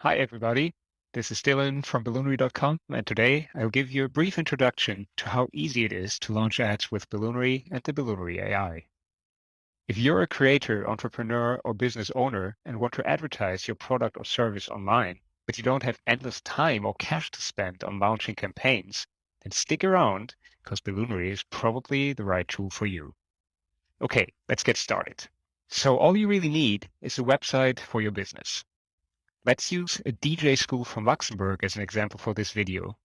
Hi, everybody. This is Dylan from Balloonary.com, and today I'll give you a brief introduction to how easy it is to launch ads with Balloonary and the Balloonary AI. If you're a creator, entrepreneur, or business owner and want to advertise your product or service online, but you don't have endless time or cash to spend on launching campaigns, then stick around because Balloonary is probably the right tool for you. Okay, let's get started. So all you really need is a website for your business. Let's use a DJ school from Luxembourg as an example for this video.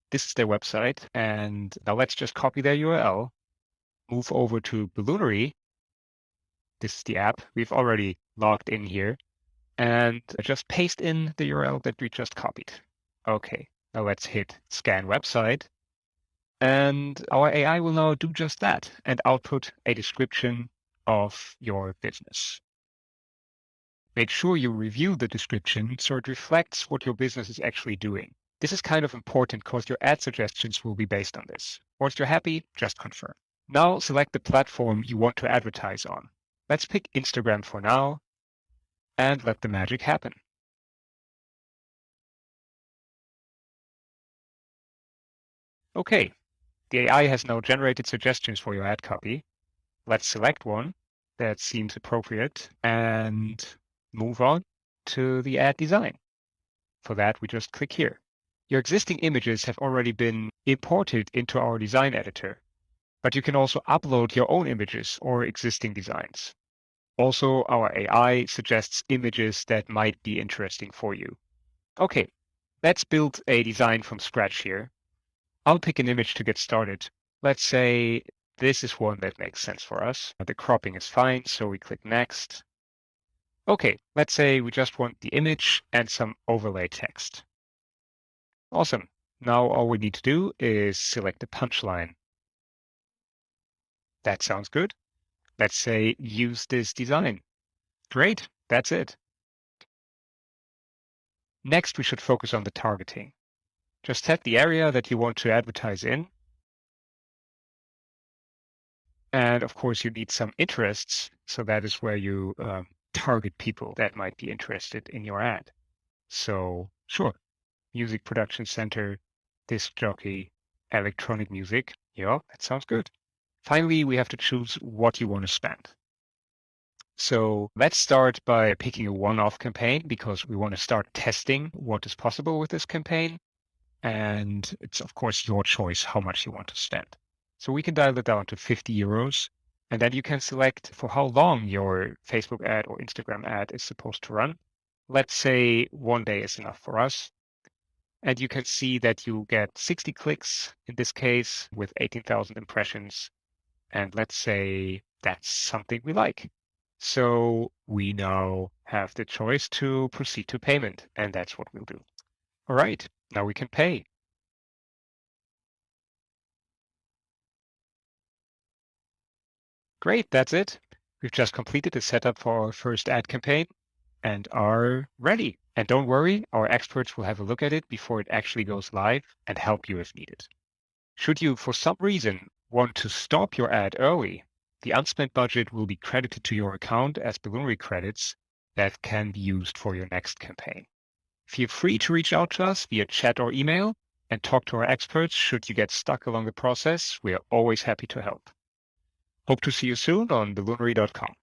This is their website, and now let's just copy their URL, move over to Balloonary. This is the app. We've already logged in here, and just paste in the URL that we just copied. Okay, now let's hit Scan Website, and our AI will now do just that and output a description of your business. Make sure you review the description so it reflects what your business is actually doing. This is kind of important because your ad suggestions will be based on this. Once you're happy, just confirm. Now select the platform you want to advertise on. Let's pick Instagram for now and let the magic happen. Okay, the AI has now generated suggestions for your ad copy. Let's select one that seems appropriate and move on to the ad design. For that, we just click here. Your existing images have already been imported into our design editor, but you can also upload your own images or existing designs. Also, our AI suggests images that might be interesting for you. Okay, let's build a design from scratch here. I'll pick an image to get started. Let's say this is one that makes sense for us. The cropping is fine, so we click Next. Okay, let's say we just want the image and some overlay text. Awesome. Now all we need to do is select the punchline. That sounds good. Let's say use this design. Great, that's it. Next, we should focus on the targeting. Just set the area that you want to advertise in. And of course, you need some interests. So that is where you target people that might be interested in your ad. So sure, music production center, disc jockey, electronic music. Yeah, that sounds good. Finally, we have to choose what you want to spend. So let's start by picking a one-off campaign because we want to start testing what is possible with this campaign. And it's, of course, your choice how much you want to spend. So we can dial it down to 50 euros. And then you can select for how long your Facebook ad or Instagram ad is supposed to run. Let's say 1 day is enough for us. And you can see that you get 60 clicks in this case with 18,000 impressions. And let's say that's something we like. So we now have the choice to proceed to payment, and that's what we'll do. All right, now we can pay. Great, that's it. We've just completed the setup for our first ad campaign and are ready. And don't worry, our experts will have a look at it before it actually goes live and help you if needed. Should you, for some reason, want to stop your ad early, the unspent budget will be credited to your account as Balloonary credits that can be used for your next campaign. Feel free to reach out to us via chat or email and talk to our experts should you get stuck along the process. We are always happy to help. Hope to see you soon on Balloonary.com.